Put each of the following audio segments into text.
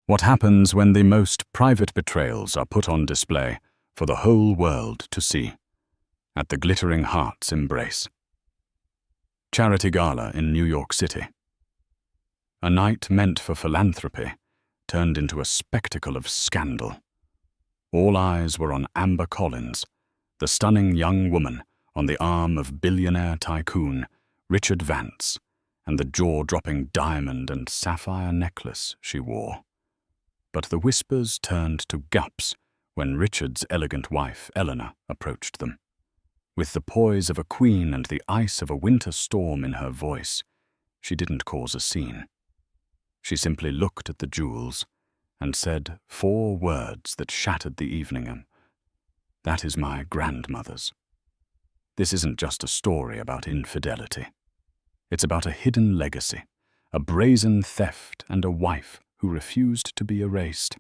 What happens when the most private betrayals are put on display for the whole world to see? At the glittering Heart's Embrace. Charity Gala in New York City. A night meant for philanthropy turned into a spectacle of scandal. All eyes were on Amber Collins, the stunning young woman on the arm of billionaire tycoon Richard Vance, and the jaw-dropping diamond and sapphire necklace she wore. But the whispers turned to gaps when Richard's elegant wife, Eleanor, approached them. With the poise of a queen and the ice of a winter storm in her voice, she didn't cause a scene. She simply looked at the jewels and said 4 words that shattered the evening. "That is my grandmother's." This isn't just a story about infidelity. It's about a hidden legacy, a brazen theft, and a wife who refused to be erased.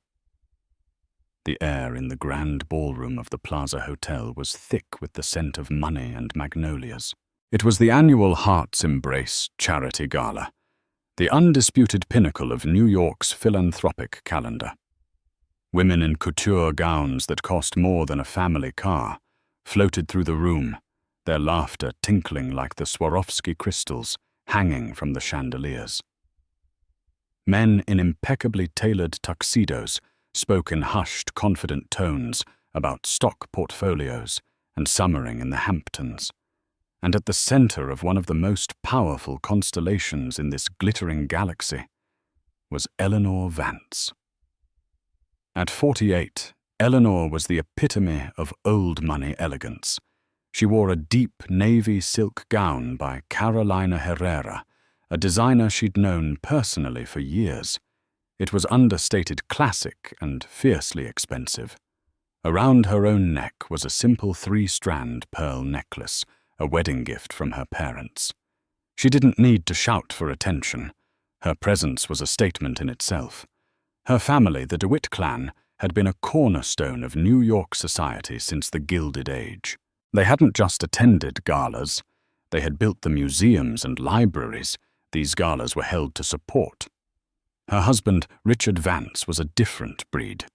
The air in the grand ballroom of the Plaza Hotel was thick with the scent of money and magnolias. It was the annual Heart's Embrace Charity Gala, the undisputed pinnacle of New York's philanthropic calendar. Women in couture gowns that cost more than a family car floated through the room, their laughter tinkling like the Swarovski crystals hanging from the chandeliers. Men in impeccably tailored tuxedos spoke in hushed, confident tones about stock portfolios and summering in the Hamptons. And at the center of one of the most powerful constellations in this glittering galaxy was Eleanor Vance. At 48, Eleanor was the epitome of old money elegance. She wore a deep navy silk gown by Carolina Herrera, a designer she'd known personally for years. It was understated classic and fiercely expensive. Around her own neck was a simple 3-strand pearl necklace, a wedding gift from her parents. She didn't need to shout for attention. Her presence was a statement in itself. Her family, the DeWitt clan, had been a cornerstone of New York society since the Gilded Age. They hadn't just attended galas. They had built the museums and libraries these galas were held to support. Her husband, Richard Vance, was a different breed.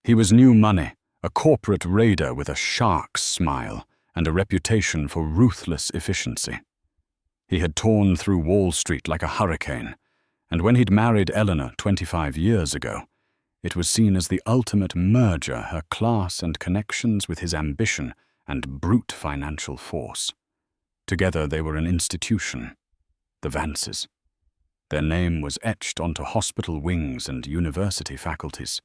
He was new money, a corporate raider with a shark's smile and a reputation for ruthless efficiency. He had torn through Wall Street like a hurricane, and when he'd married Eleanor 25 years ago, it was seen as the ultimate merger, her class and connections with his ambition and brute financial force. Together they were an institution, the Vances. Their name was etched onto hospital wings and university faculties.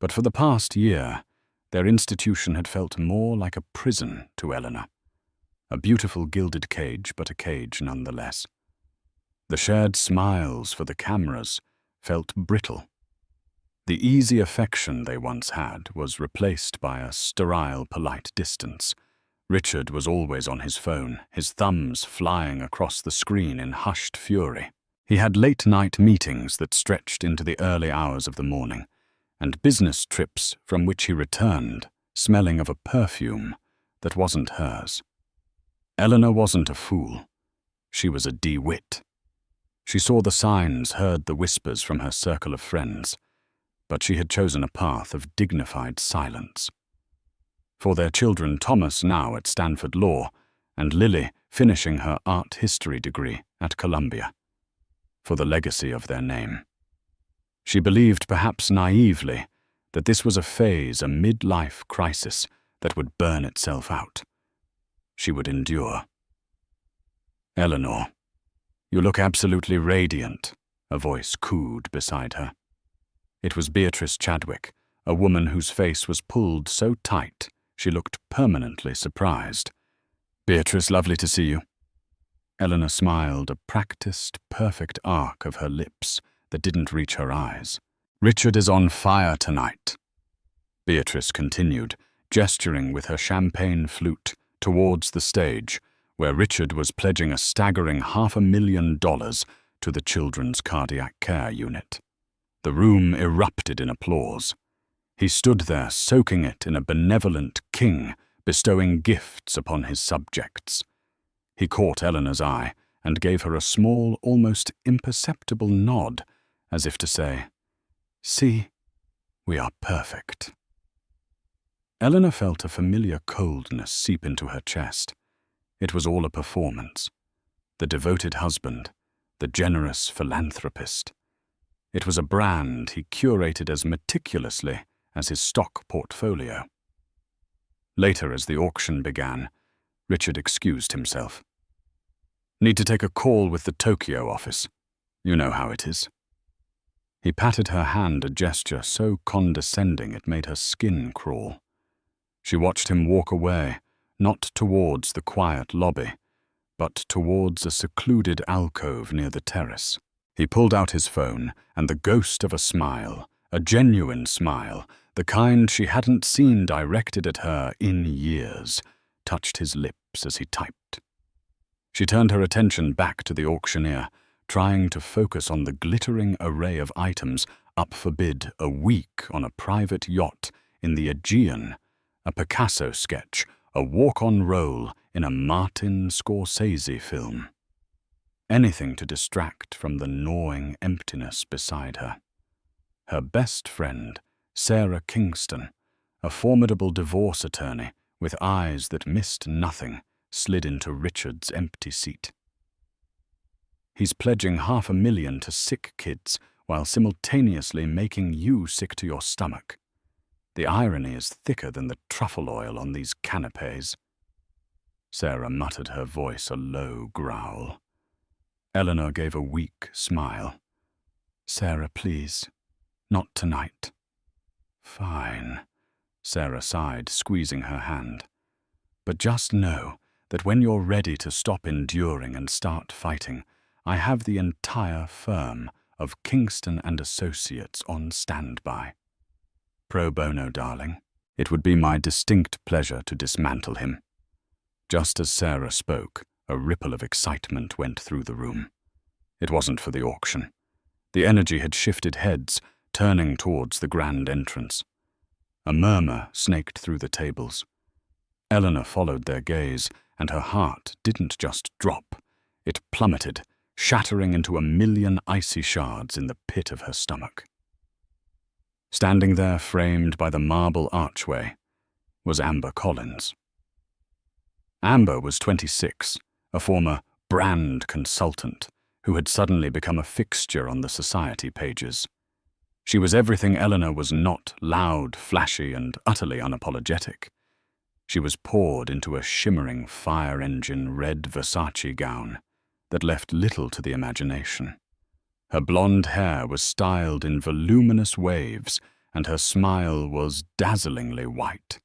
But for the past year, their institution had felt more like a prison to Eleanor. A beautiful gilded cage, but a cage nonetheless. The shared smiles for the cameras felt brittle. The easy affection they once had was replaced by a sterile, polite distance. Richard was always on his phone, his thumbs flying across the screen in hushed fury. He had late-night meetings that stretched into the early hours of the morning, and business trips from which he returned, smelling of a perfume that wasn't hers. Eleanor wasn't a fool. She was a DeWitt. She saw the signs, heard the whispers from her circle of friends, but she had chosen a path of dignified silence. For their children, Thomas now at Stanford Law, and Lily finishing her art history degree at Columbia. For the legacy of their name. She believed, perhaps naively, that this was a phase, a midlife crisis that would burn itself out. She would endure. "Eleanor, you look absolutely radiant," a voice cooed beside her. It was Beatrice Chadwick, a woman whose face was pulled so tight she looked permanently surprised. "Beatrice, lovely to see you." Eleanor smiled, a practiced, perfect arc of her lips that didn't reach her eyes. "Richard is on fire tonight," Beatrice continued, gesturing with her champagne flute towards the stage, where Richard was pledging a staggering $500,000 to the Children's Cardiac Care Unit. The room erupted in applause. He stood there, soaking it in a benevolent king, bestowing gifts upon his subjects. He caught Eleanor's eye and gave her a small, almost imperceptible nod, as if to say, See, we are perfect. Eleanor felt a familiar coldness seep into her chest. It was all a performance. The devoted husband, the generous philanthropist. It was a brand he curated as meticulously as his stock portfolio. Later, as the auction began, Richard excused himself. Need to take a call with the Tokyo office. You know how it is. He patted her hand, a gesture so condescending it made her skin crawl. She watched him walk away, not towards the quiet lobby, but towards a secluded alcove near the terrace. He pulled out his phone, and the ghost of a smile, a genuine smile, the kind she hadn't seen directed at her in years, touched his lips as he typed. She turned her attention back to the auctioneer, trying to focus on the glittering array of items up for bid a week on a private yacht in the Aegean, a Picasso sketch, a walk-on role in a Martin Scorsese film. Anything to distract from the gnawing emptiness beside her. Her best friend, Sarah Kingston, a formidable divorce attorney with eyes that missed nothing, slid into Richard's empty seat. He's pledging $500,000 to sick kids while simultaneously making you sick to your stomach. The irony is thicker than the truffle oil on these canapes. Sarah muttered, her voice a low growl. Eleanor gave a weak smile. Sarah, please. Not tonight. Fine, Sarah sighed, squeezing her hand. But just know that when you're ready to stop enduring and start fighting, I have the entire firm of Kingston and Associates on standby. Pro bono, darling. It would be my distinct pleasure to dismantle him. Just as Sarah spoke, a ripple of excitement went through the room. It wasn't for the auction. The energy had shifted heads, turning towards the grand entrance. A murmur snaked through the tables. Eleanor followed their gaze, and her heart didn't just drop. It plummeted, shattering into 1,000,000 icy shards in the pit of her stomach. Standing there, framed by the marble archway, was Amber Collins. Amber was 26, a former brand consultant who had suddenly become a fixture on the society pages. She was everything Eleanor was not: loud, flashy, and utterly unapologetic. She was poured into a shimmering fire-engine red Versace gown that left little to the imagination. Her blonde hair was styled in voluminous waves, and her smile was dazzlingly white.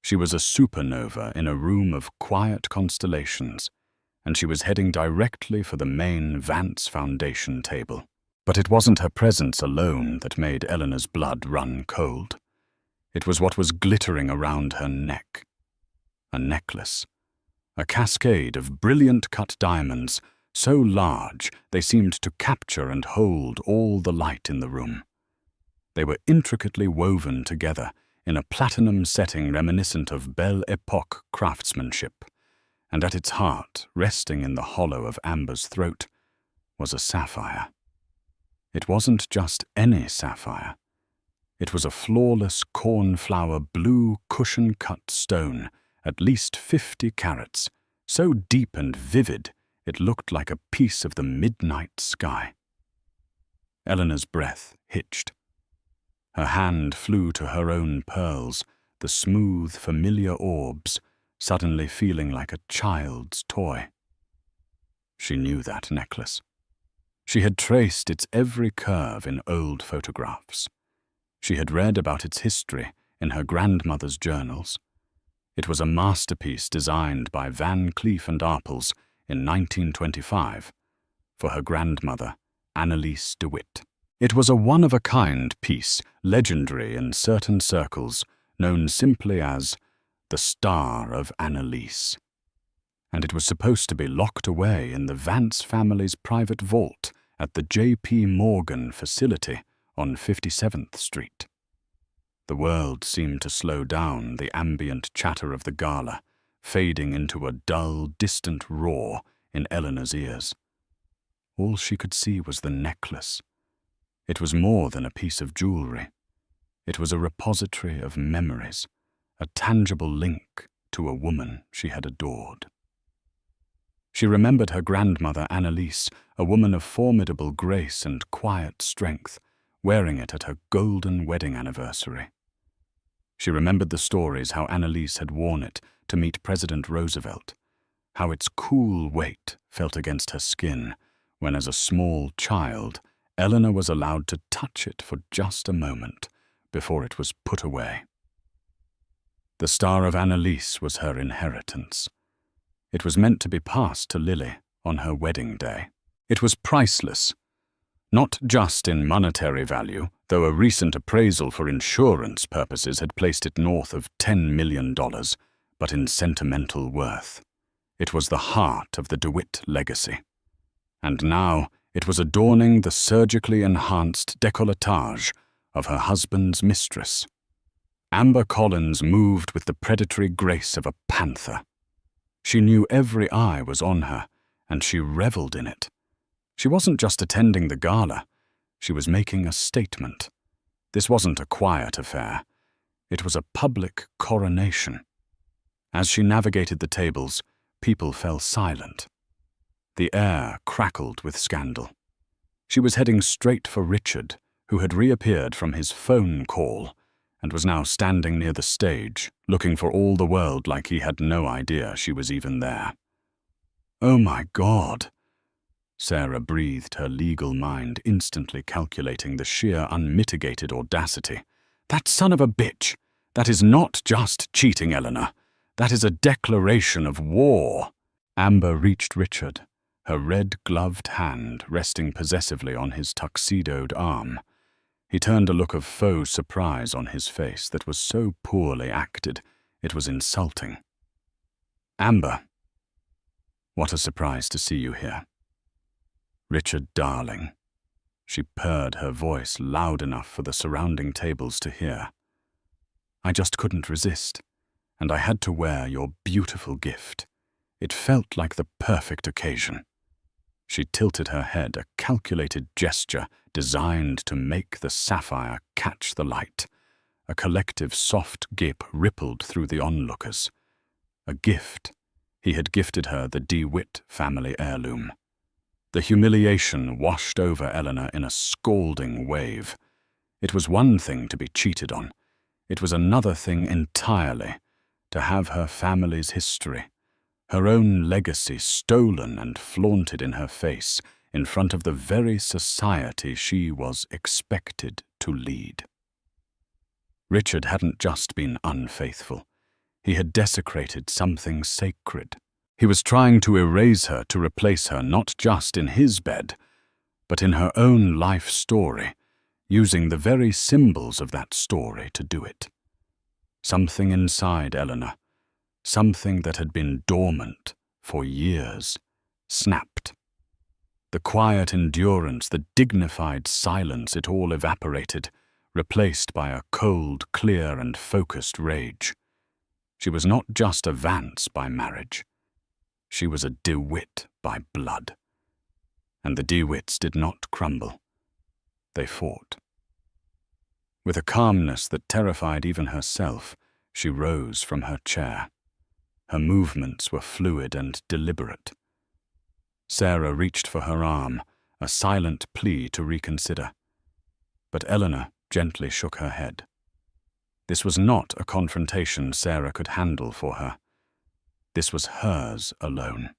She was a supernova in a room of quiet constellations, and she was heading directly for the main Vance Foundation table. But it wasn't her presence alone that made Eleanor's blood run cold. It was what was glittering around her neck. A necklace. A cascade of brilliant cut diamonds, so large they seemed to capture and hold all the light in the room. They were intricately woven together in a platinum setting reminiscent of Belle Epoque craftsmanship, and at its heart, resting in the hollow of Amber's throat, was a sapphire. It wasn't just any sapphire. It was a flawless cornflower blue cushion-cut stone, at least 50 carats, so deep and vivid it looked like a piece of the midnight sky. Eleanor's breath hitched. Her hand flew to her own pearls, the smooth, familiar orbs, suddenly feeling like a child's toy. She knew that necklace. She had traced its every curve in old photographs. She had read about its history in her grandmother's journals. It was a masterpiece designed by Van Cleef & Arpels in 1925 for her grandmother, Anneliese de Witt. It was a one-of-a-kind piece, legendary in certain circles, known simply as the Star of Anneliese. And it was supposed to be locked away in the Vance family's private vault at the J.P. Morgan facility on 57th Street. The world seemed to slow down, the ambient chatter of the Gala, fading into a dull, distant roar in Eleanor's ears. All she could see was the necklace, It was more than a piece of jewelry. It was a repository of memories, a tangible link to a woman she had adored. She remembered her grandmother Annalise, a woman of formidable grace and quiet strength, wearing it at her golden wedding anniversary. She remembered the stories how Annalise had worn it to meet President Roosevelt, how its cool weight felt against her skin when, as a small child, Eleanor was allowed to touch it for just a moment before it was put away. The star of Annalise was her inheritance. It was meant to be passed to Lily on her wedding day. It was priceless, not just in monetary value, though a recent appraisal for insurance purposes had placed it north of $10 million, but in sentimental worth. It was the heart of the DeWitt legacy. And now it was adorning the surgically enhanced décolletage of her husband's mistress. Amber Collins moved with the predatory grace of a panther. She knew every eye was on her, and she reveled in it. She wasn't just attending the gala, she was making a statement. This wasn't a quiet affair. It was a public coronation. As she navigated the tables, people fell silent. The air crackled with scandal. She was heading straight for Richard, who had reappeared from his phone call and was now standing near the stage, looking for all the world like he had no idea she was even there. "Oh my God," Sarah breathed, her legal mind instantly calculating the sheer unmitigated audacity. "That son of a bitch! That is not just cheating, Eleanor. That is a declaration of war." Amber reached Richard, her red-gloved hand resting possessively on his tuxedoed arm. He turned a look of faux surprise on his face that was so poorly acted, it was insulting. "Amber, what a surprise to see you here." "Richard, darling." She purred, her voice loud enough for the surrounding tables to hear. "I just couldn't resist, and I had to wear your beautiful gift. It felt like the perfect occasion." She tilted her head, a calculated gesture designed to make the sapphire catch the light. A collective soft gape rippled through the onlookers. A gift. He had gifted her the DeWitt family heirloom. The humiliation washed over Eleanor in a scalding wave. It was one thing to be cheated on. It was another thing entirely to have her family's history, her own legacy, stolen and flaunted in her face in front of the very society she was expected to lead. Richard hadn't just been unfaithful. He had desecrated something sacred. He was trying to erase her, to replace her not just in his bed, but in her own life story, using the very symbols of that story to do it. Something inside Eleanor, something that had been dormant for years, snapped. The quiet endurance, the dignified silence, it all evaporated, replaced by a cold, clear, and focused rage. She was not just a Vance by marriage. She was a DeWitt by blood. And the DeWitts did not crumble. They fought. With a calmness that terrified even herself, she rose from her chair. Her movements were fluid and deliberate. Sarah reached for her arm, a silent plea to reconsider. But Eleanor gently shook her head. This was not a confrontation Sarah could handle for her. This was hers alone.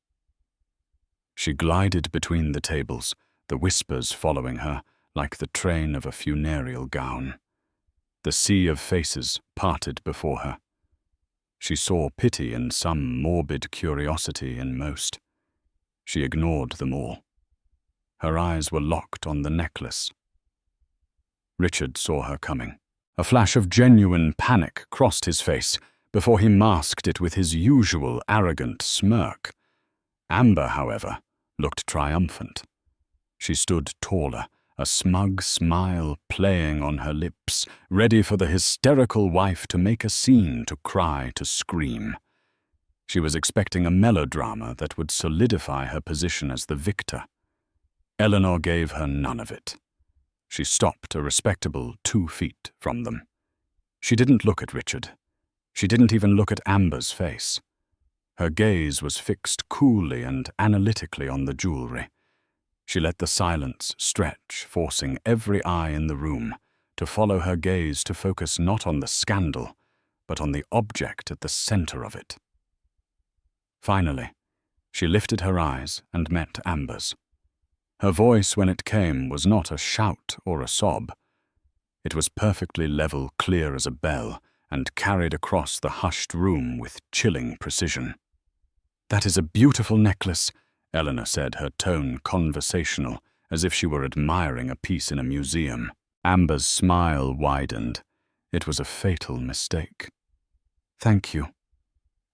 She glided between the tables, the whispers following her like the train of a funereal gown. The sea of faces parted before her. She saw pity and some morbid curiosity in most. She ignored them all. Her eyes were locked on the necklace. Richard saw her coming. A flash of genuine panic crossed his face before he masked it with his usual arrogant smirk. Amber, however, looked triumphant. She stood taller, a smug smile playing on her lips, ready for the hysterical wife to make a scene, to cry, to scream. She was expecting a melodrama that would solidify her position as the victor. Eleanor gave her none of it. She stopped a respectable 2 feet from them. She didn't look at Richard. She didn't even look at Amber's face. Her gaze was fixed coolly and analytically on the jewelry. She let the silence stretch, forcing every eye in the room to follow her gaze to focus not on the scandal, but on the object at the center of it. Finally, she lifted her eyes and met Amber's. Her voice, when it came, was not a shout or a sob. It was perfectly level, clear as a bell, and carried across the hushed room with chilling precision. "That is a beautiful necklace," Eleanor said, her tone conversational, as if she were admiring a piece in a museum. Amber's smile widened. It was a fatal mistake. "Thank you."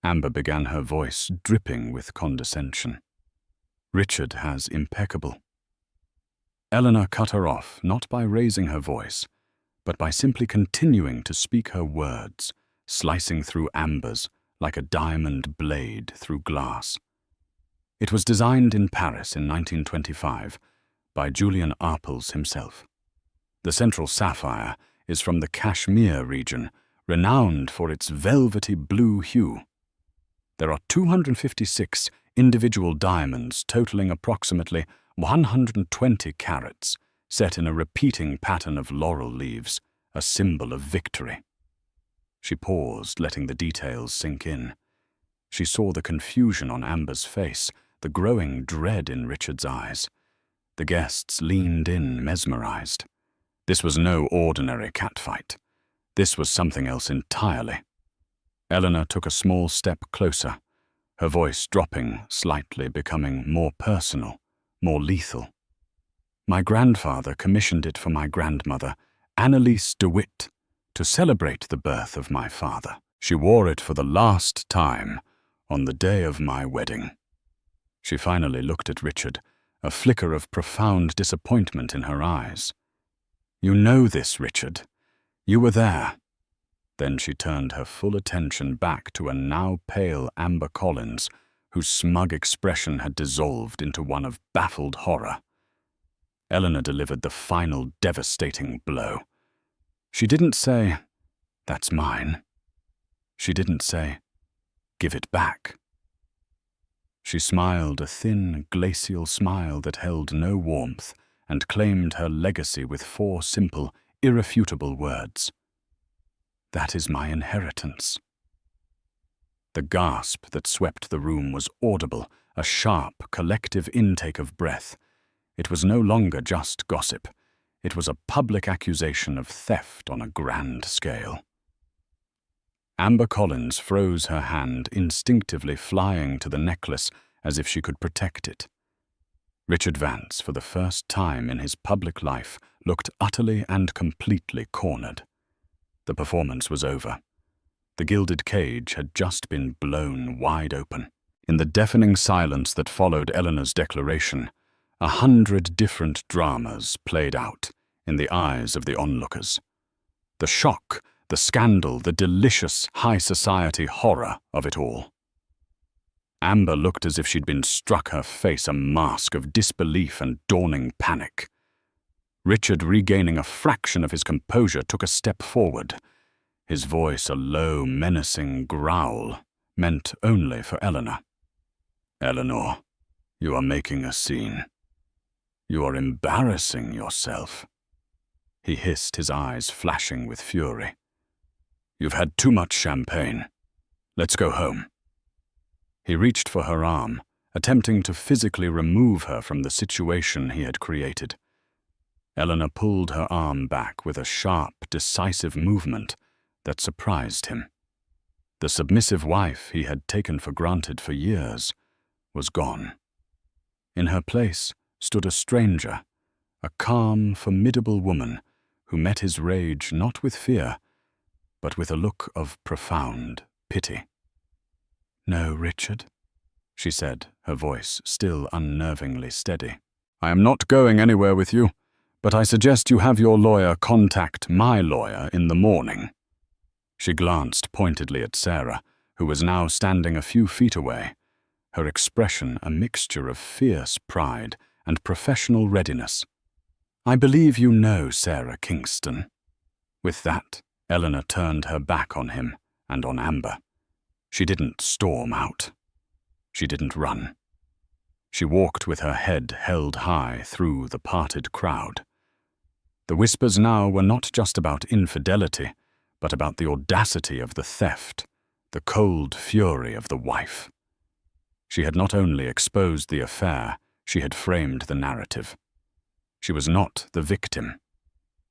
Amber began, her voice dripping with condescension. "Richard has impeccable." Eleanor cut her off, not by raising her voice, but by simply continuing to speak her words, slicing through Amber's like a diamond blade through glass. It was designed in Paris in 1925 by Julian Arpels himself. The central sapphire is from the Kashmir region, renowned for its velvety blue hue. There are 256 individual diamonds totaling approximately 120 carats, set in a repeating pattern of laurel leaves, a symbol of victory. She paused, letting the details sink in. She saw the confusion on Amber's face, the growing dread in Richard's eyes. The guests leaned in, mesmerized. This was no ordinary catfight. This was something else entirely. Eleanor took a small step closer, her voice dropping slightly, becoming more personal, more lethal. "My grandfather commissioned it for my grandmother, Annalise DeWitt, to celebrate the birth of my father. She wore it for the last time on the day of my wedding." She finally looked at Richard, a flicker of profound disappointment in her eyes. "You know this, Richard. You were there." Then she turned her full attention back to a now pale Amber Collins, whose smug expression had dissolved into one of baffled horror. Eleanor delivered the final devastating blow. She didn't say, "That's mine." She didn't say, "Give it back." She smiled a thin, glacial smile that held no warmth and claimed her legacy with 4 simple, irrefutable words. "That is my inheritance." The gasp that swept the room was audible, a sharp, collective intake of breath. It was no longer just gossip. It was a public accusation of theft on a grand scale. Amber Collins froze her hand, instinctively flying to the necklace as if she could protect it. Richard Vance, for the first time in his public life, looked utterly and completely cornered. The performance was over. The gilded cage had just been blown wide open. In the deafening silence that followed Eleanor's declaration, 100 different dramas played out in the eyes of the onlookers. The shock, the scandal, the delicious high society horror of it all. Amber looked as if she'd been struck, her face a mask of disbelief and dawning panic. Richard, regaining a fraction of his composure, took a step forward, his voice a low, menacing growl, meant only for Eleanor. "Eleanor, you are making a scene. You are embarrassing yourself," he hissed, his eyes flashing with fury. "You've had too much champagne. Let's go home." He reached for her arm, attempting to physically remove her from the situation he had created. Eleanor pulled her arm back with a sharp, decisive movement that surprised him. The submissive wife he had taken for granted for years was gone. In her place stood a stranger, a calm, formidable woman who met his rage not with fear, but with a look of profound pity. "No, Richard," she said, her voice still unnervingly steady. "I am not going anywhere with you, but I suggest you have your lawyer contact my lawyer in the morning." She glanced pointedly at Sarah, who was now standing a few feet away, her expression a mixture of fierce pride and professional readiness. I believe you know Sarah Kingston." With that, Eleanor turned her back on him and on Amber. She didn't storm out. She didn't run. She walked with her head held high through the parted crowd. The whispers now were not just about infidelity, but about the audacity of the theft, the cold fury of the wife. She had not only exposed the affair, she had framed the narrative. She was not the victim.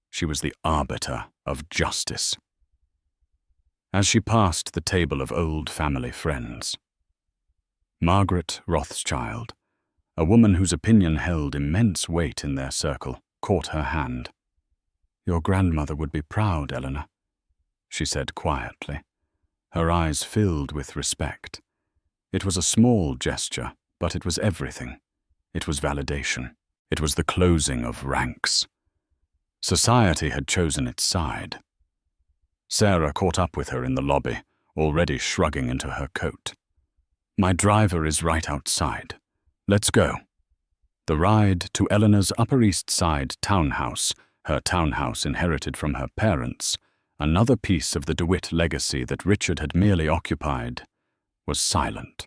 She was the arbiter of justice. As she passed the table of old family friends, Margaret Rothschild, a woman whose opinion held immense weight in their circle, caught her hand. "Your grandmother would be proud, Eleanor," she said quietly. Her eyes filled with respect. It was a small gesture, but it was everything. It was validation. It was the closing of ranks. Society had chosen its side. Sarah caught up with her in the lobby, already shrugging into her coat. "My driver is right outside. Let's go." The ride to Eleanor's Upper East Side townhouse, her townhouse inherited from her parents, another piece of the DeWitt legacy that Richard had merely occupied, was silent.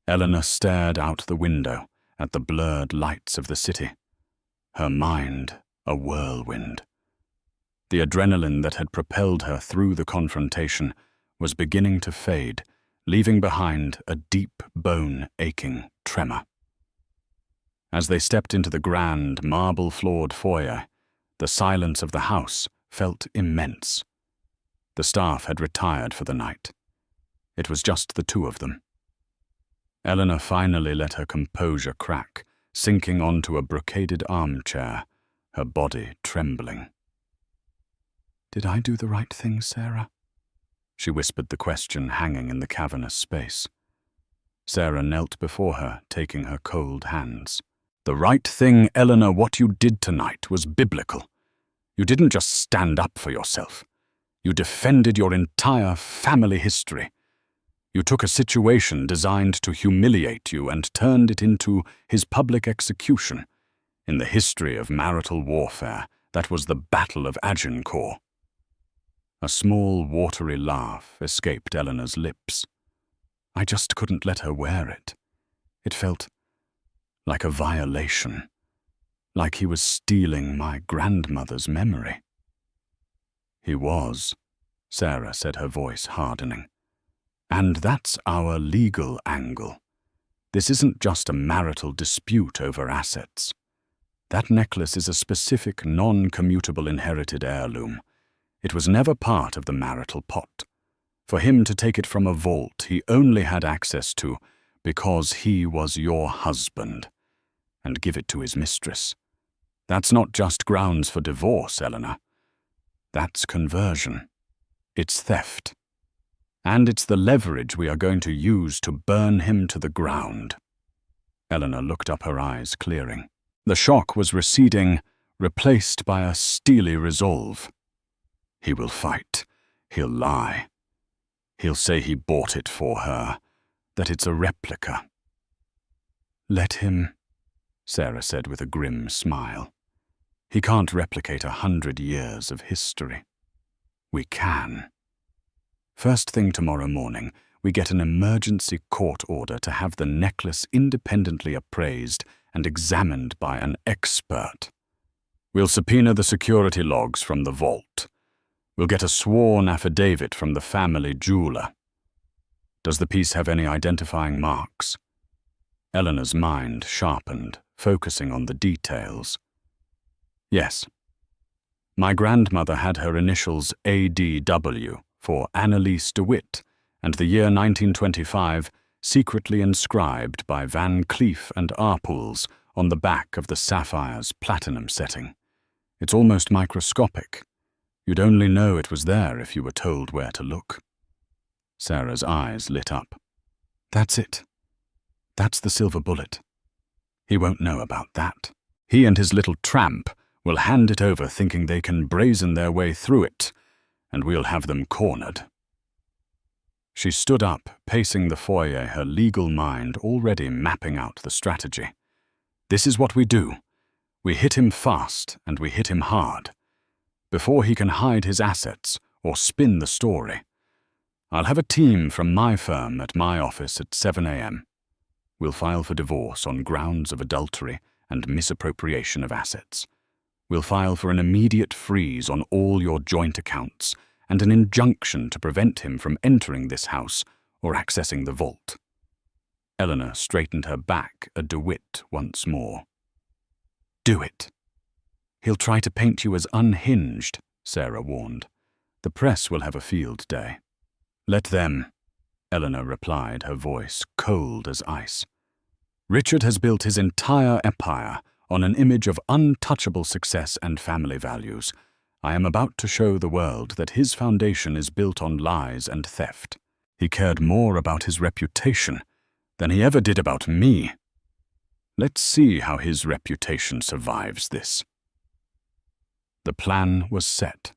Eleanor stared out the window at the blurred lights of the city, her mind a whirlwind. The adrenaline that had propelled her through the confrontation was beginning to fade, leaving behind a deep, bone-aching tremor. As they stepped into the grand, marble-floored foyer, the silence of the house felt immense. The staff had retired for the night. It was just the two of them. Eleanor finally let her composure crack, sinking onto a brocaded armchair, her body trembling. "Did I do the right thing, Sarah?" She whispered the question hanging in the cavernous space. Sarah knelt before her, taking her cold hands. "The right thing, Eleanor, what you did tonight was biblical. You didn't just stand up for yourself. You defended your entire family history. You took a situation designed to humiliate you and turned it into his public execution. In the history of marital warfare, that was the Battle of Agincourt." A small, watery laugh escaped Eleanor's lips. "I just couldn't let her wear it. It felt like a violation, like he was stealing my grandmother's memory." "He was," Sarah said, her voice hardening. "And that's our legal angle. This isn't just a marital dispute over assets. That necklace is a specific, non-commutable inherited heirloom. It was never part of the marital pot. For him to take it from a vault he only had access to because he was your husband, and give it to his mistress. That's not just grounds for divorce, Eleanor. That's conversion. It's theft. And it's the leverage we are going to use to burn him to the ground." Eleanor looked up, her eyes clearing. The shock was receding, replaced by a steely resolve. "He will fight. He'll lie. He'll say he bought it for her, that it's a replica." "Let him," Sarah said with a grim smile. "He can't replicate 100 years of history. We can. First thing tomorrow morning, we get an emergency court order to have the necklace independently appraised and examined by an expert. We'll subpoena the security logs from the vault. We'll get a sworn affidavit from the family jeweler. Does the piece have any identifying marks?" Eleanor's mind sharpened, focusing on the details. "Yes. My grandmother had her initials ADW for Annalise DeWitt, and the year 1925 secretly inscribed by Van Cleef and Arpels on the back of the sapphire's platinum setting. It's almost microscopic. You'd only know it was there if you were told where to look." Sarah's eyes lit up. "That's it. That's the silver bullet. He won't know about that. He and his little tramp will hand it over thinking they can brazen their way through it, and we'll have them cornered." She stood up, pacing the foyer, her legal mind already mapping out the strategy. "This is what we do. We hit him fast and we hit him hard, before he can hide his assets or spin the story. I'll have a team from my firm at my office at 7 a.m. We'll file for divorce on grounds of adultery and misappropriation of assets. We'll file for an immediate freeze on all your joint accounts and an injunction to prevent him from entering this house or accessing the vault. Eleanor straightened her back a DeWitt once more. Do it. He'll try to paint you as unhinged, Sarah warned. The press will have a field day. Let them, Eleanor replied, her voice cold as ice. Richard has built his entire empire on an image of untouchable success and family values. I am about to show the world that his foundation is built on lies and theft. He cared more about his reputation than he ever did about me. Let's see how his reputation survives this. The plan was set.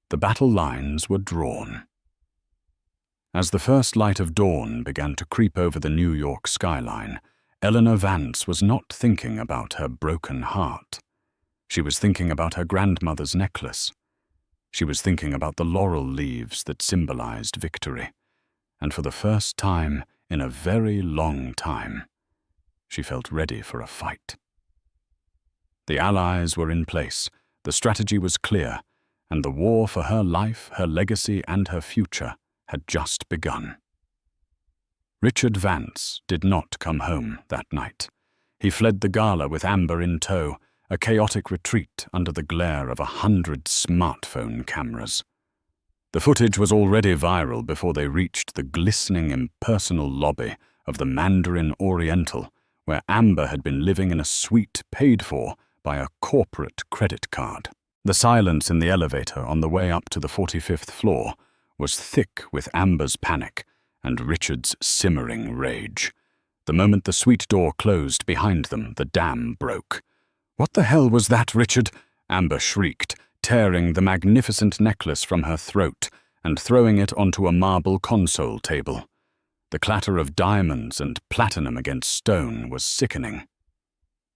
The battle lines were drawn. As the first light of dawn began to creep over the New York skyline, Eleanor Vance was not thinking about her broken heart. She was thinking about her grandmother's necklace. She was thinking about the laurel leaves that symbolized victory. And for the first time in a very long time, she felt ready for a fight. The allies were in place, the strategy was clear, and the war for her life, her legacy, and her future had just begun. Richard Vance did not come home that night. He fled the Gala with Amber in tow, a chaotic retreat under the glare of 100 smartphone cameras. The footage was already viral before they reached the glistening, impersonal lobby of the Mandarin Oriental, where Amber had been living in a suite paid for by a corporate credit card. The silence in the elevator on the way up to the 45th floor was thick with Amber's panic and Richard's simmering rage. The moment the suite door closed behind them, the dam broke. "What the hell was that, Richard?" Amber shrieked, tearing the magnificent necklace from her throat and throwing it onto a marble console table. The clatter of diamonds and platinum against stone was sickening.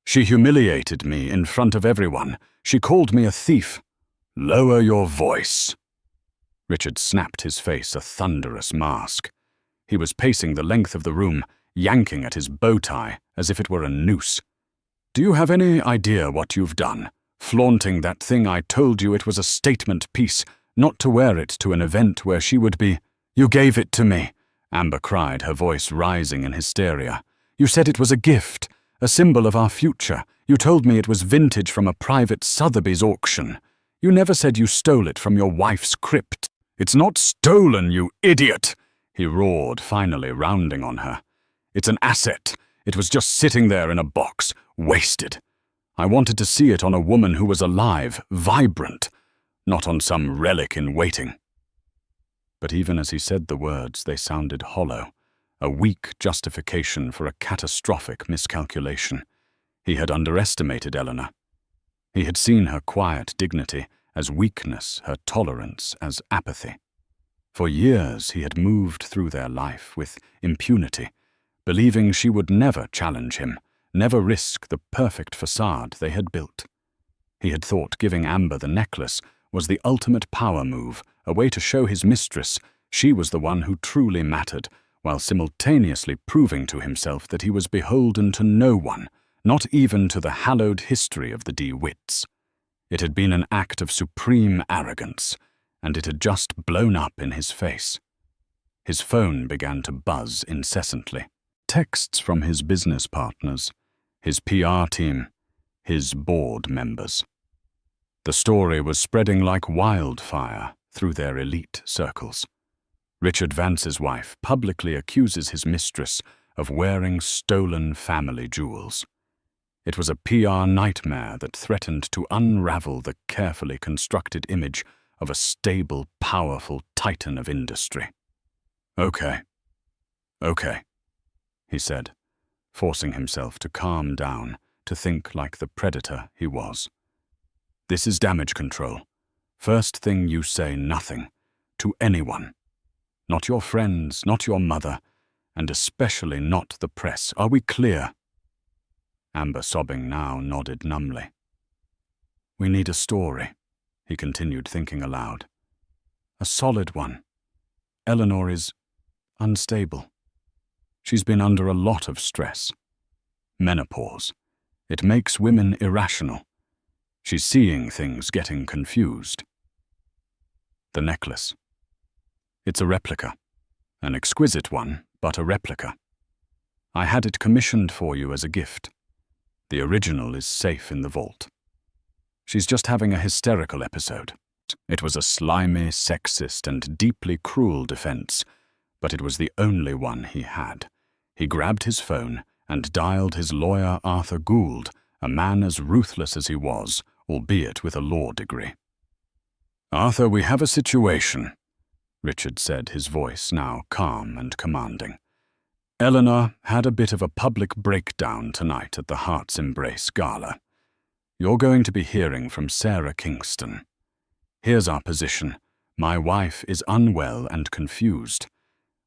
"She humiliated me in front of everyone. She called me a thief." "Lower your voice." Richard snapped his face a thunderous mask. He was pacing the length of the room, yanking at his bow tie as if it were a noose. "Do you have any idea what you've done? Flaunting that thing I told you it was a statement piece, not to wear it to an event where she would be—" "You gave it to me," Amber cried, her voice rising in hysteria. "You said it was a gift, a symbol of our future. You told me it was vintage from a private Sotheby's auction. You never said you stole it from your wife's crypt." "It's not stolen, you idiot!" he roared, finally rounding on her. "It's an asset. It was just sitting there in a box, wasted. I wanted to see it on a woman who was alive, vibrant, not on some relic in waiting." But even as he said the words, they sounded hollow, a weak justification for a catastrophic miscalculation. He had underestimated Eleanor. He had seen her quiet dignity as weakness, her tolerance as apathy. For years he had moved through their life with impunity, believing she would never challenge him, never risk the perfect facade they had built. He had thought giving Amber the necklace was the ultimate power move, a way to show his mistress she was the one who truly mattered, while simultaneously proving to himself that he was beholden to no one, not even to the hallowed history of the DeWitts. It had been an act of supreme arrogance, and it had just blown up in his face. His phone began to buzz incessantly. Texts from his business partners, his PR team, his board members. The story was spreading like wildfire through their elite circles. Richard Vance's wife publicly accuses his mistress of wearing stolen family jewels. It was a PR nightmare that threatened to unravel the carefully constructed image of a stable, powerful titan of industry. Okay, he said, forcing himself to calm down, to think like the predator he was. "This is damage control. First thing you say nothing, to anyone. Not your friends, not your mother, and especially not the press. Are we clear?" Amber, sobbing now, nodded numbly. We need a story, he continued, thinking aloud. A solid one. Eleanor is unstable. She's been under a lot of stress. Menopause. It makes women irrational. She's seeing things, getting confused. The necklace. It's a replica. An exquisite one, but a replica. I had it commissioned for you as a gift. The original is safe in the vault. She's just having a hysterical episode. It was a slimy, sexist, and deeply cruel defense, but it was the only one he had. He grabbed his phone and dialed his lawyer Arthur Gould, a man as ruthless as he was, albeit with a law degree. Arthur, we have a situation, Richard said, his voice now calm and commanding. Eleanor had a bit of a public breakdown tonight at the Heart's Embrace Gala. You're going to be hearing from Sarah Kingston. Here's our position. My wife is unwell and confused.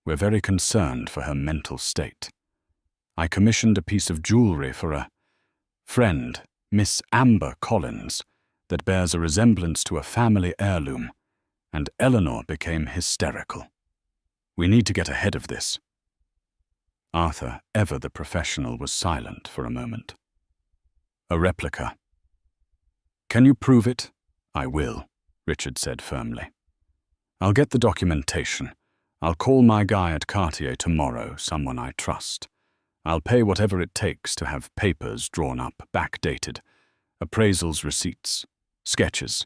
We're very concerned for her mental state. I commissioned a piece of jewelry for a friend, Miss Amber Collins, that bears a resemblance to a family heirloom, and Eleanor became hysterical. We need to get ahead of this. Arthur, ever the professional, was silent for a moment. A replica. Can you prove it? I will, Richard said firmly. I'll get the documentation. I'll call my guy at Cartier tomorrow, someone I trust. I'll pay whatever it takes to have papers drawn up, backdated, appraisals, receipts, sketches.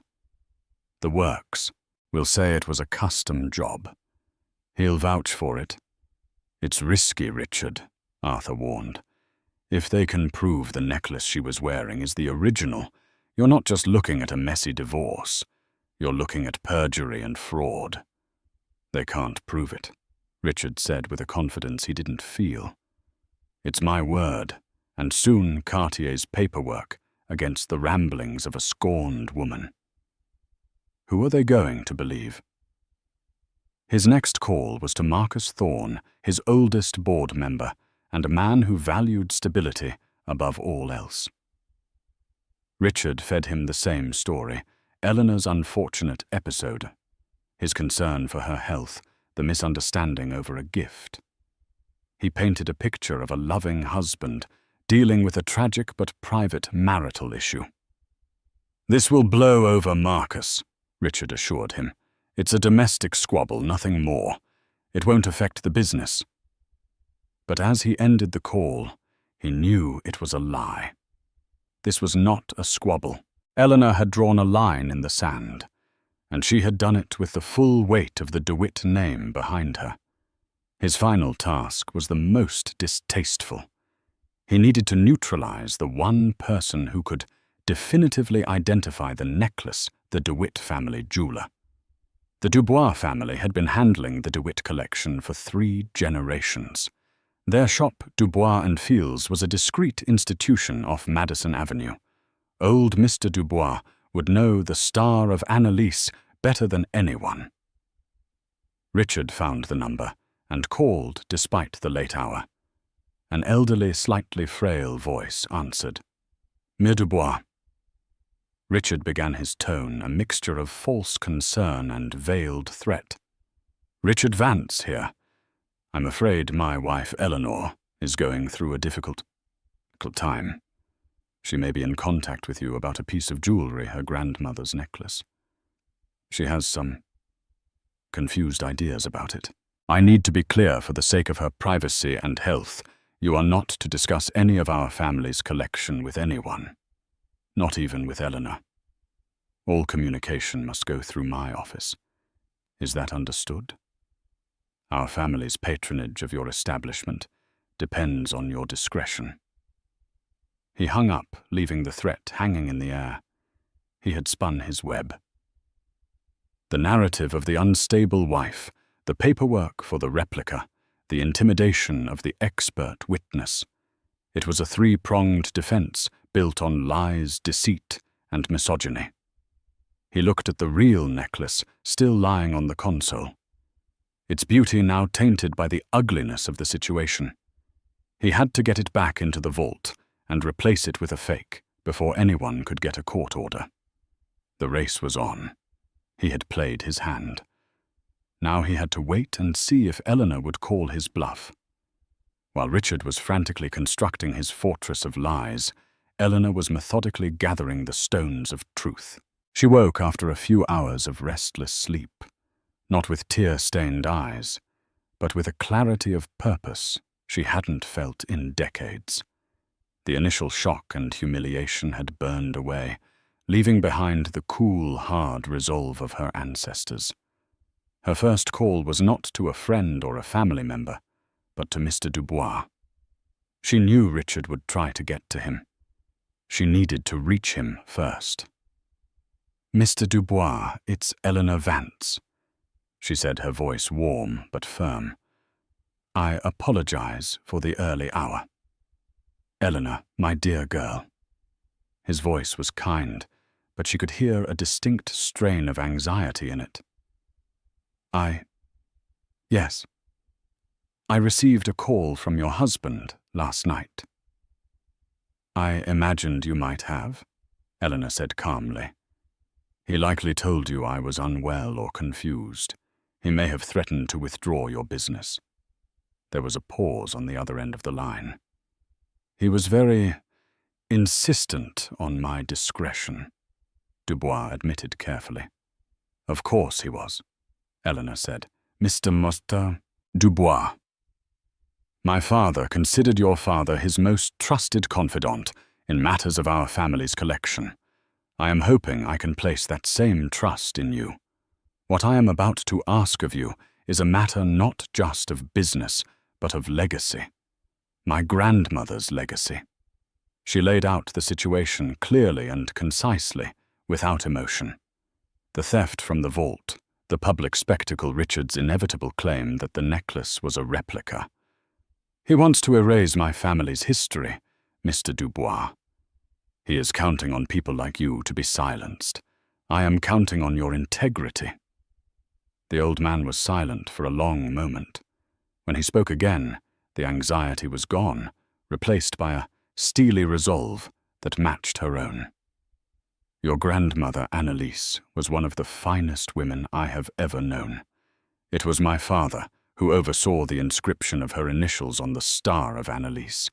The works. We'll say it was a custom job. He'll vouch for it. It's risky, Richard, Arthur warned. If they can prove the necklace she was wearing is the original, you're not just looking at a messy divorce. You're looking at perjury and fraud. They can't prove it, Richard said with a confidence he didn't feel. It's my word, and soon Cartier's paperwork against the ramblings of a scorned woman. Who are they going to believe? His next call was to Marcus Thorne, his oldest board member, and a man who valued stability above all else. Richard fed him the same story, Eleanor's unfortunate episode, his concern for her health, the misunderstanding over a gift. He painted a picture of a loving husband dealing with a tragic but private marital issue. This will blow over Marcus, Richard assured him. It's a domestic squabble, nothing more. It won't affect the business. But as he ended the call, he knew it was a lie. This was not a squabble. Eleanor had drawn a line in the sand, and she had done it with the full weight of the DeWitt name behind her. His final task was the most distasteful. He needed to neutralize the one person who could definitively identify the necklace the DeWitt family jeweler. The Dubois family had been handling the DeWitt collection for 3 generations. Their shop, Dubois & Fields, was a discreet institution off Madison Avenue. Old Mr. Dubois would know the star of Annalise better than anyone. Richard found the number and called despite the late hour. An elderly, slightly frail voice answered. Mere Dubois. Richard began his tone, a mixture of false concern and veiled threat. Richard Vance here. I'm afraid my wife Eleanor is going through a difficult time. She may be in contact with you about a piece of jewelry, her grandmother's necklace. She has some confused ideas about it. I need to be clear for the sake of her privacy and health. You are not to discuss any of our family's collection with anyone, not even with Eleanor. All communication must go through my office. Is that understood? Our family's patronage of your establishment depends on your discretion. He hung up, leaving the threat hanging in the air. He had spun his web. The narrative of the unstable wife, the paperwork for the replica, the intimidation of the expert witness. It was a 3-pronged defense built on lies, deceit, and misogyny. He looked at the real necklace still lying on the console, its beauty now tainted by the ugliness of the situation. He had to get it back into the vault and replace it with a fake before anyone could get a court order. The race was on. He had played his hand. Now he had to wait and see if Eleanor would call his bluff. While Richard was frantically constructing his fortress of lies, Eleanor was methodically gathering the stones of truth. She woke after a few hours of restless sleep, not with tear-stained eyes, but with a clarity of purpose she hadn't felt in decades. The initial shock and humiliation had burned away, leaving behind the cool, hard resolve of her ancestors. Her first call was not to a friend or a family member, but to Mr. Dubois. She knew Richard would try to get to him. She needed to reach him first. "Mr. Dubois, it's Eleanor Vance," she said, her voice warm but firm. "I apologize for the early hour. Eleanor, my dear girl." His voice was kind, but she could hear a distinct strain of anxiety in it. Yes. I received a call from your husband last night." "I imagined you might have," Eleanor said calmly. "He likely told you I was unwell or confused. He may have threatened to withdraw your business." There was a pause on the other end of the line. "He was very insistent on my discretion," Dubois admitted carefully. "Of course he was," Eleanor said. Mr. Dubois. My father considered your father his most trusted confidant in matters of our family's collection. I am hoping I can place that same trust in you. What I am about to ask of you is a matter not just of business, but of legacy. My grandmother's legacy." She laid out the situation clearly and concisely, without emotion. The theft from the vault, the public spectacle, Richard's inevitable claim that the necklace was a replica. "He wants to erase my family's history, Mr. Dubois. He is counting on people like you to be silenced. I am counting on your integrity." The old man was silent for a long moment. When he spoke again, the anxiety was gone, replaced by a steely resolve that matched her own. "Your grandmother, Annalise, was one of the finest women I have ever known. It was my father who oversaw the inscription of her initials on the star of Annalise.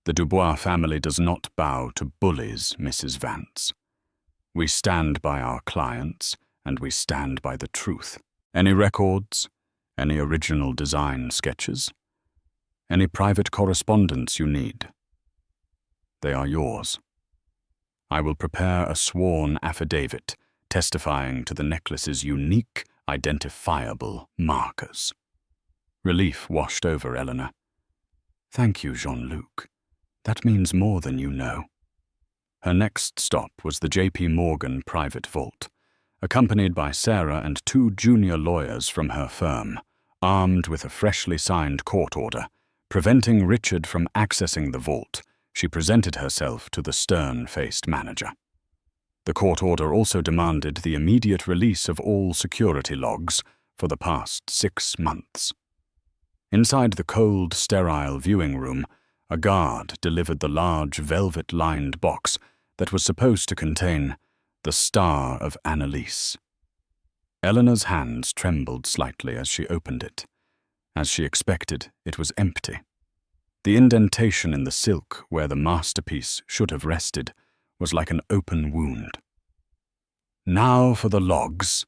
The Dubois family does not bow to bullies, Mrs. Vance. We stand by our clients, and we stand by the truth. Any records? Any original design sketches? Any private correspondence you need? They are yours. I will prepare a sworn affidavit testifying to the necklace's unique, identifiable markers." Relief washed over Eleanor. "Thank you, Jean-Luc. That means more than you know." Her next stop was the J.P. Morgan private vault, accompanied by Sarah and 2 junior lawyers from her firm, armed with a freshly signed court order, preventing Richard from accessing the vault. She presented herself to the stern-faced manager. The court order also demanded the immediate release of all security logs for the past 6 months. Inside the cold, sterile viewing room, a guard delivered the large, velvet-lined box that was supposed to contain the Star of Annalise. Eleanor's hands trembled slightly as she opened it. As she expected, it was empty. The indentation in the silk where the masterpiece should have rested was like an open wound. "Now for the logs,"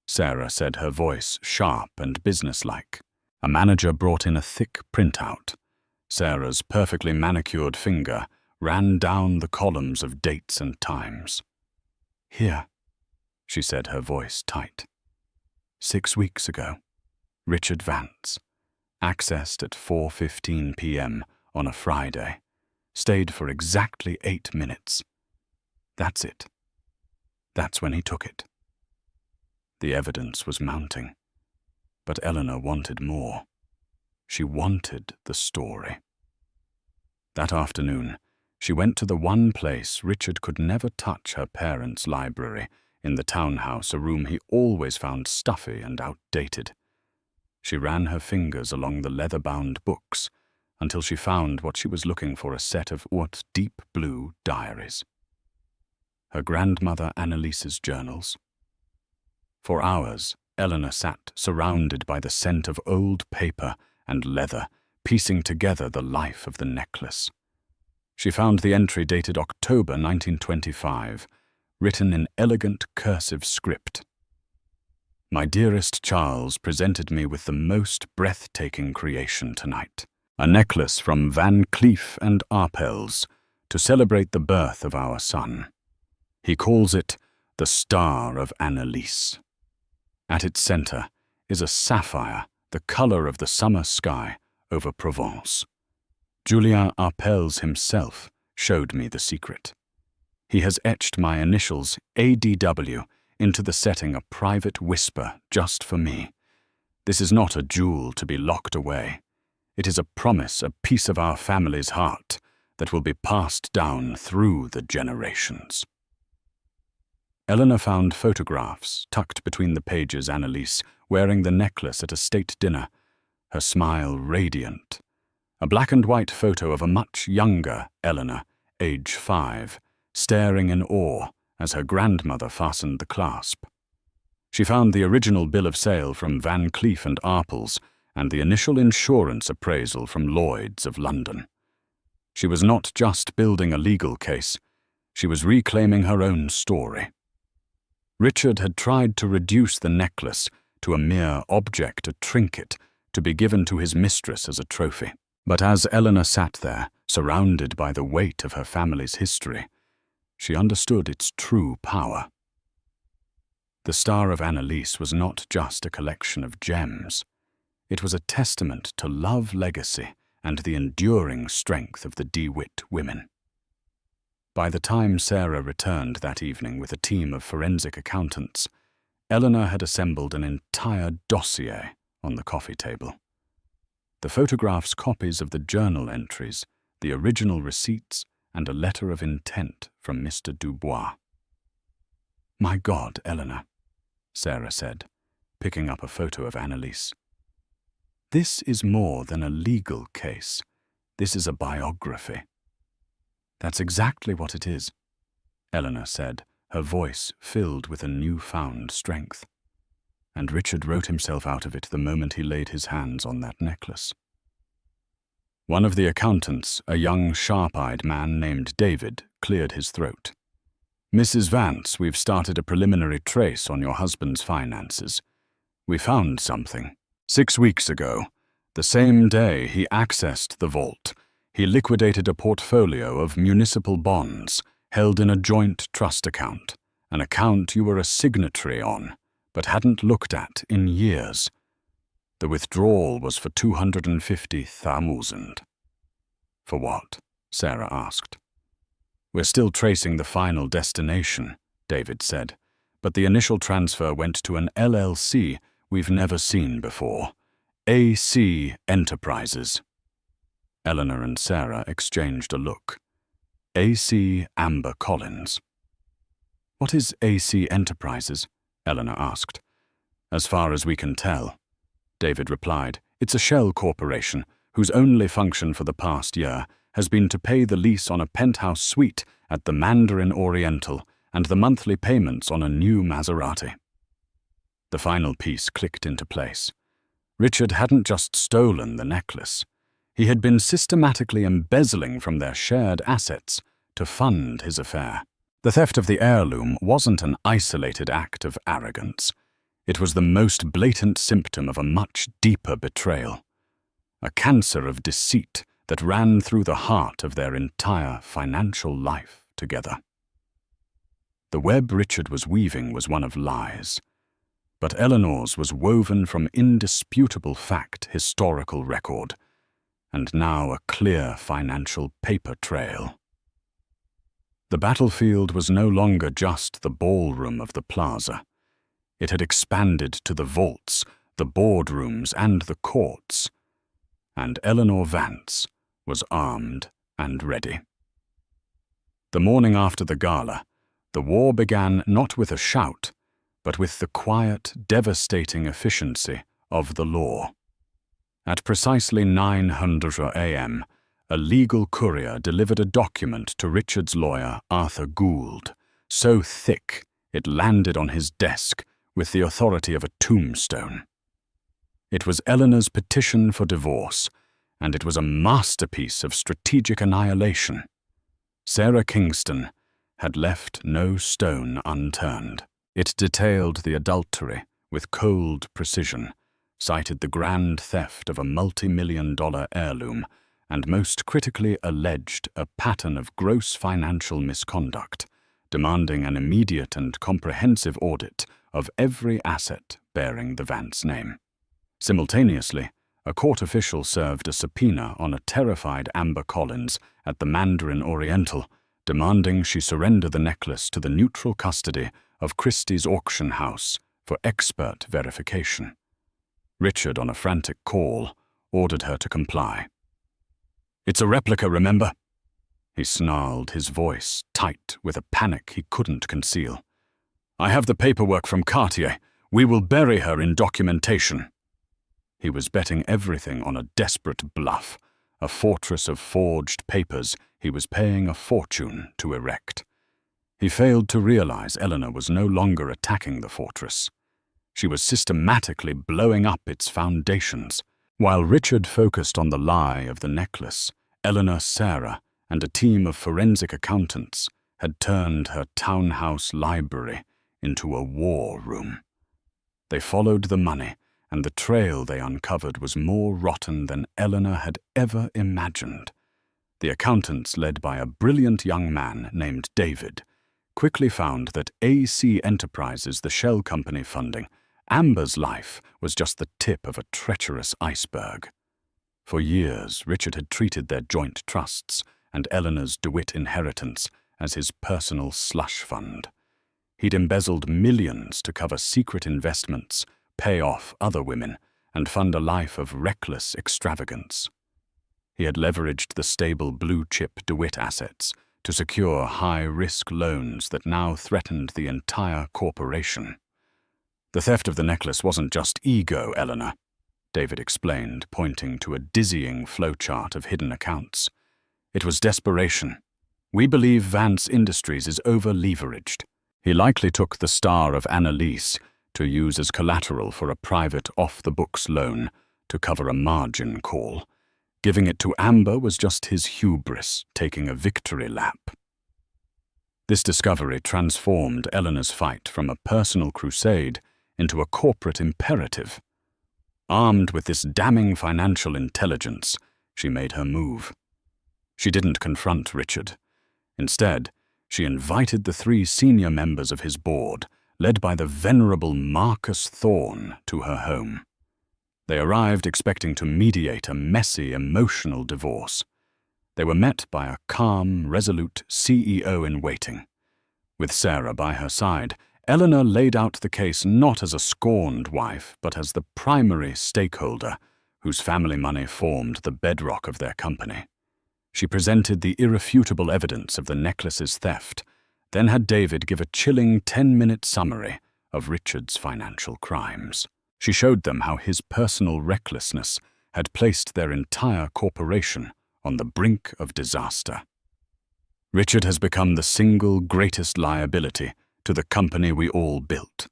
Sarah said, her voice sharp and businesslike. A manager brought in a thick printout. Sarah's perfectly manicured finger ran down the columns of dates and times. "Here," she said, her voice tight. 6 weeks ago, Richard Vance. Accessed at 4:15 p.m. on a Friday. Stayed for exactly 8 minutes. That's it. That's when he took it. The evidence was mounting. But Eleanor wanted more. She wanted the story. That afternoon, she went to the one place Richard could never touch, her parents' library, in the townhouse, a room he always found stuffy and outdated. She ran her fingers along the leather-bound books, until she found what she was looking for, a set of what deep blue diaries. Her grandmother Annalise's journals. For hours, Eleanor sat surrounded by the scent of old paper and leather, piecing together the life of the necklace. She found the entry dated October 1925, written in elegant cursive script. My dearest Charles presented me with the most breathtaking creation tonight, a necklace from Van Cleef and Arpels to celebrate the birth of our son. He calls it the Star of Annalise. At its center is a sapphire, the color of the summer sky over Provence. Julien Arpels himself showed me the secret. He has etched my initials ADW into the setting, a private whisper just for me. This is not a jewel to be locked away. It is a promise, a piece of our family's heart that will be passed down through the generations. Eleanor found photographs tucked between the pages. Annalise wearing the necklace at a state dinner, her smile radiant. A black and white photo of a much younger Eleanor, age 5, staring in awe as her grandmother fastened the clasp. She found the original bill of sale from Van Cleef and Arpels and the initial insurance appraisal from Lloyd's of London. She was not just building a legal case, she was reclaiming her own story. Richard had tried to reduce the necklace to a mere object, a trinket, to be given to his mistress as a trophy. But as Eleanor sat there, surrounded by the weight of her family's history, she understood its true power. The Star of Annalise was not just a collection of gems. It was a testament to love, legacy, and the enduring strength of the DeWitt women. By the time Sarah returned that evening with a team of forensic accountants, Eleanor had assembled an entire dossier on the coffee table. The photographs, copies of the journal entries, the original receipts, and a letter of intent from Mr. Dubois. "My God, Eleanor," Sarah said, picking up a photo of Annalise. "This is more than a legal case. This is a biography." "That's exactly what it is," Eleanor said, her voice filled with a newfound strength. "And Richard wrote himself out of it the moment he laid his hands on that necklace." One of the accountants, a young, sharp-eyed man named David, cleared his throat. "Mrs. Vance, we've started a preliminary trace on your husband's finances. We found something. 6 weeks ago, the same day he accessed the vault, he liquidated a portfolio of municipal bonds held in a joint trust account, an account you were a signatory on, but hadn't looked at in years. The withdrawal was for 250,000. "For what?" Sarah asked. "We're still tracing the final destination," David said, "but the initial transfer went to an LLC we've never seen before. AC Enterprises." Eleanor and Sarah exchanged a look. AC Amber Collins. "What is AC Enterprises?" Eleanor asked. "As far as we can tell," David replied, "it's a shell corporation whose only function for the past year has been to pay the lease on a penthouse suite at the Mandarin Oriental and the monthly payments on a new Maserati." The final piece clicked into place. Richard hadn't just stolen the necklace. He had been systematically embezzling from their shared assets to fund his affair. The theft of the heirloom wasn't an isolated act of arrogance. It was the most blatant symptom of a much deeper betrayal, a cancer of deceit that ran through the heart of their entire financial life together. The web Richard was weaving was one of lies, but Eleanor's was woven from indisputable fact, historical record, and now a clear financial paper trail. The battlefield was no longer just the ballroom of the plaza. It had expanded to the vaults, the boardrooms, and the courts, and Eleanor Vance was armed and ready. The morning after the gala, the war began not with a shout, but with the quiet, devastating efficiency of the law. At precisely 900 a.m., a legal courier delivered a document to Richard's lawyer, Arthur Gould, so thick it landed on his desk with the authority of a tombstone. It was Eleanor's petition for divorce, and it was a masterpiece of strategic annihilation. Sarah Kingston had left no stone unturned. It detailed the adultery with cold precision, cited the grand theft of a multi-million-dollar heirloom, and most critically alleged a pattern of gross financial misconduct, demanding an immediate and comprehensive audit of every asset bearing the Vance name. Simultaneously, a court official served a subpoena on a terrified Amber Collins at the Mandarin Oriental, demanding she surrender the necklace to the neutral custody of Christie's auction house for expert verification. Richard, on a frantic call, ordered her to comply. "It's a replica, remember?" he snarled, his voice tight with a panic he couldn't conceal. "I have the paperwork from Cartier. We will bury her in documentation." He was betting everything on a desperate bluff, a fortress of forged papers he was paying a fortune to erect. He failed to realize Eleanor was no longer attacking the fortress. She was systematically blowing up its foundations. While Richard focused on the lie of the necklace, Eleanor, Sarah, and a team of forensic accountants had turned her townhouse library into a war room. They followed the money, and the trail they uncovered was more rotten than Eleanor had ever imagined. The accountants, led by a brilliant young man named David, quickly found that AC Enterprises, the shell company funding Amber's life, was just the tip of a treacherous iceberg. For years, Richard had treated their joint trusts and Eleanor's DeWitt inheritance as his personal slush fund. He'd embezzled millions to cover secret investments, pay off other women, and fund a life of reckless extravagance. He had leveraged the stable blue-chip DeWitt assets to secure high-risk loans that now threatened the entire corporation. "The theft of the necklace wasn't just ego, Eleanor," David explained, pointing to a dizzying flowchart of hidden accounts. "It was desperation. We believe Vance Industries is over-leveraged." He likely took the star of Annalise to use as collateral for a private off-the-books loan to cover a margin call. Giving it to Amber was just his hubris, taking a victory lap. This discovery transformed Eleanor's fight from a personal crusade into a corporate imperative. Armed with this damning financial intelligence, she made her move. She didn't confront Richard. Instead, she invited the 3 senior members of his board, led by the venerable Marcus Thorne, to her home. They arrived expecting to mediate a messy, emotional divorce. They were met by a calm, resolute CEO-in-waiting. With Sarah by her side, Eleanor laid out the case not as a scorned wife, but as the primary stakeholder, whose family money formed the bedrock of their company. She presented the irrefutable evidence of the necklace's theft, then had David give a chilling 10-minute summary of Richard's financial crimes. She showed them how his personal recklessness had placed their entire corporation on the brink of disaster. "Richard has become the single greatest liability to the company we all built,"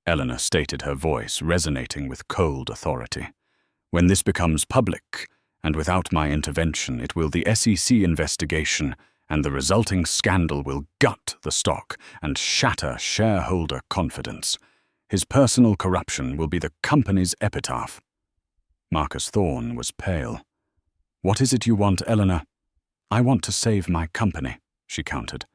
Eleanor stated, her voice resonating with cold authority. "When this becomes public, and without my intervention, it will the SEC investigation and the resulting scandal will gut the stock and shatter shareholder confidence. His personal corruption will be the company's epitaph." Marcus Thorne was pale. "What is it you want, Eleanor?" "I want to save my company," she countered.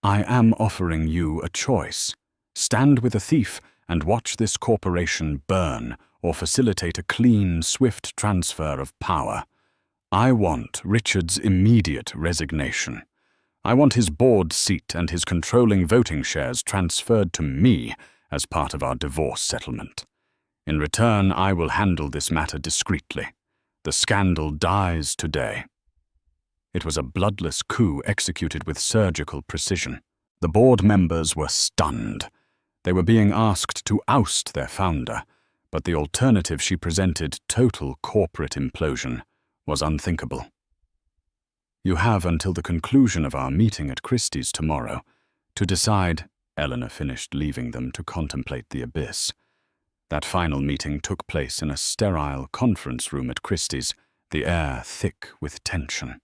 "I am offering you a choice. Stand with a thief and watch this corporation burn, or facilitate a clean, swift transfer of power. I want Richard's immediate resignation. I want his board seat and his controlling voting shares transferred to me as part of our divorce settlement. In return, I will handle this matter discreetly. The scandal dies today." It was a bloodless coup executed with surgical precision. The board members were stunned. They were being asked to oust their founder, but the alternative she presented, total corporate implosion, was unthinkable. "You have until the conclusion of our meeting at Christie's tomorrow to decide," Eleanor finished, leaving them to contemplate the abyss. That final meeting took place in a sterile conference room at Christie's, the air thick with tension.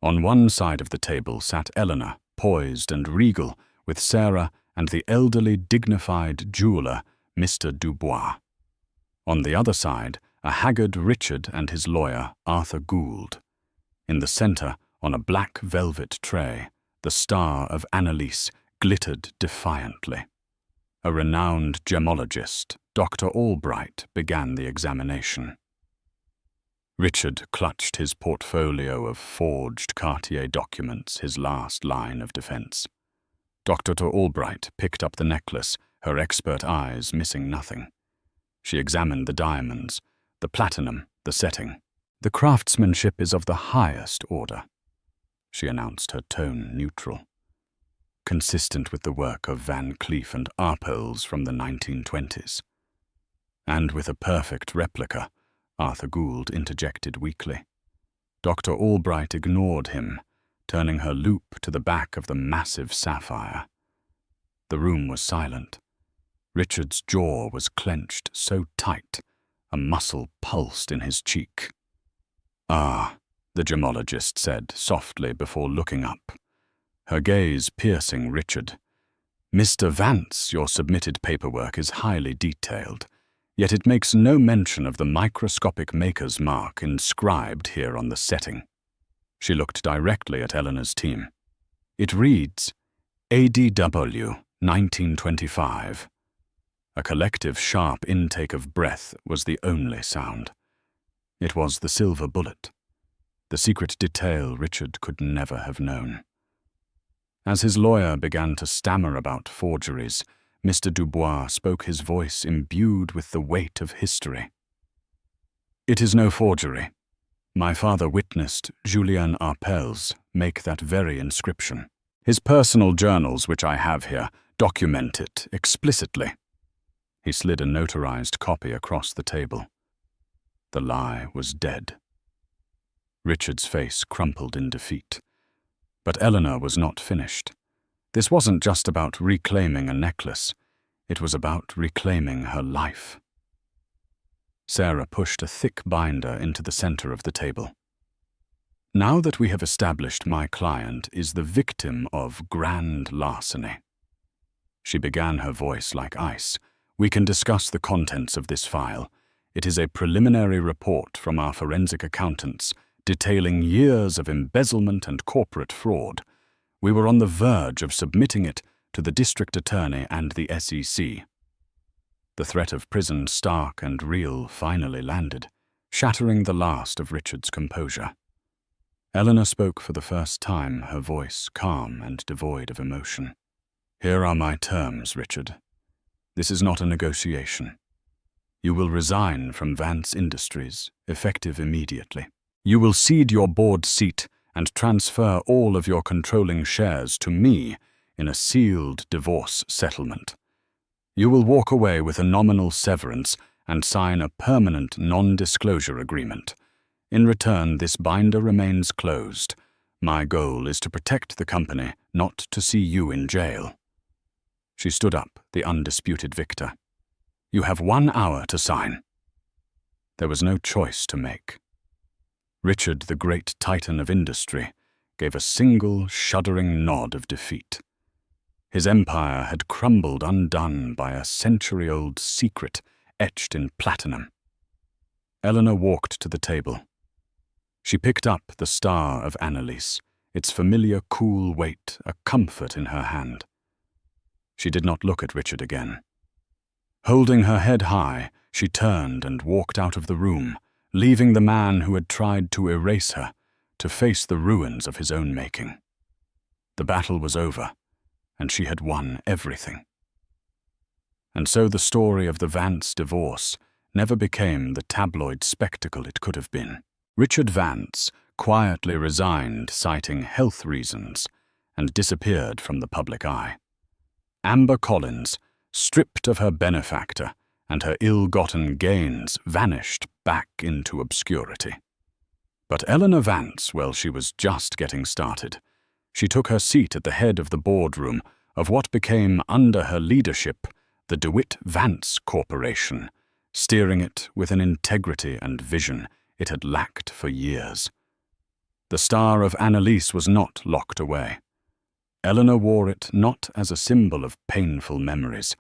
On one side of the table sat Eleanor, poised and regal, with Sarah and the elderly, dignified jeweler, Mr. Dubois. On the other side, a haggard Richard and his lawyer, Arthur Gould. In the center, on a black velvet tray, the star of Annalise glittered defiantly. A renowned gemologist, Dr. Albright, began the examination. Richard clutched his portfolio of forged Cartier documents, his last line of defense. Dr. Albright picked up the necklace, her expert eyes missing nothing. She examined the diamonds, the platinum, the setting. "The craftsmanship is of the highest order," she announced, her tone neutral. "Consistent with the work of Van Cleef and Arpels from the 1920s. "And with a perfect replica," Arthur Gould interjected weakly. Dr. Albright ignored him, turning her loupe to the back of the massive sapphire. The room was silent. Richard's jaw was clenched so tight, a muscle pulsed in his cheek. "Ah," the gemologist said softly before looking up, her gaze piercing Richard. "Mr. Vance, your submitted paperwork is highly detailed, yet it makes no mention of the microscopic maker's mark inscribed here on the setting." She looked directly at Eleanor's team. "It reads, ADW 1925. A collective sharp intake of breath was the only sound. It was the silver bullet, the secret detail Richard could never have known. As his lawyer began to stammer about forgeries, Mr. Dubois spoke, his voice imbued with the weight of history. "It is no forgery. My father witnessed Julien Arpels make that very inscription. His personal journals, which I have here, document it explicitly." He slid a notarized copy across the table. The lie was dead. Richard's face crumpled in defeat. But Eleanor was not finished. This wasn't just about reclaiming a necklace. It was about reclaiming her life. Sarah pushed a thick binder into the center of the table. "Now that we have established my client is the victim of grand larceny," she began, her voice like ice, "we can discuss the contents of this file. It is a preliminary report from our forensic accountants detailing years of embezzlement and corporate fraud. We were on the verge of submitting it to the district attorney and the SEC. The threat of prison, stark and real, finally landed, shattering the last of Richard's composure. Eleanor spoke for the first time, her voice calm and devoid of emotion. "Here are my terms, Richard. This is not a negotiation. You will resign from Vance Industries, effective immediately. You will cede your board seat and transfer all of your controlling shares to me in a sealed divorce settlement. You will walk away with a nominal severance and sign a permanent non-disclosure agreement. In return, this binder remains closed. My goal is to protect the company, not to see you in jail." She stood up, the undisputed victor. "You have 1 hour to sign." There was no choice to make. Richard, the great titan of industry, gave a single, shuddering nod of defeat. His empire had crumbled undone by a century-old secret etched in platinum. Eleanor walked to the table. She picked up the star of Annalise, its familiar cool weight a comfort in her hand. She did not look at Richard again. Holding her head high, she turned and walked out of the room, leaving the man who had tried to erase her to face the ruins of his own making. The battle was over, and she had won everything. And so the story of the Vance divorce never became the tabloid spectacle it could have been. Richard Vance quietly resigned, citing health reasons, and disappeared from the public eye. Amber Collins, stripped of her benefactor and her ill-gotten gains vanished back into obscurity. But Eleanor Vance, well, she was just getting started. She took her seat at the head of the boardroom of what became, under her leadership, the DeWitt Vance Corporation, steering it with an integrity and vision it had lacked for years. The star of Annalise was not locked away. Eleanor wore it not as a symbol of painful memories,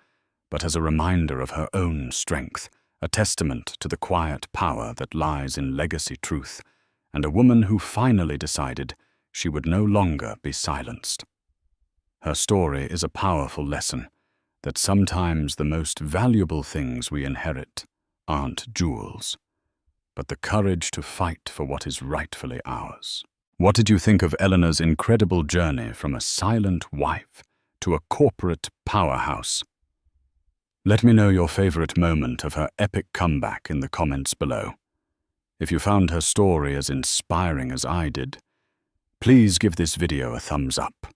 but as a reminder of her own strength, a testament to the quiet power that lies in legacy truth, and a woman who finally decided she would no longer be silenced. Her story is a powerful lesson that sometimes the most valuable things we inherit aren't jewels, but the courage to fight for what is rightfully ours. What did you think of Eleanor's incredible journey from a silent wife to a corporate powerhouse? Let me know your favorite moment of her epic comeback in the comments below. If you found her story as inspiring as I did, please give this video a thumbs up.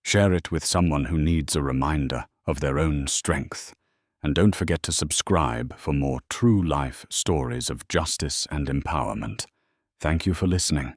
Share it with someone who needs a reminder of their own strength. And don't forget to subscribe for more true-life stories of justice and empowerment. Thank you for listening.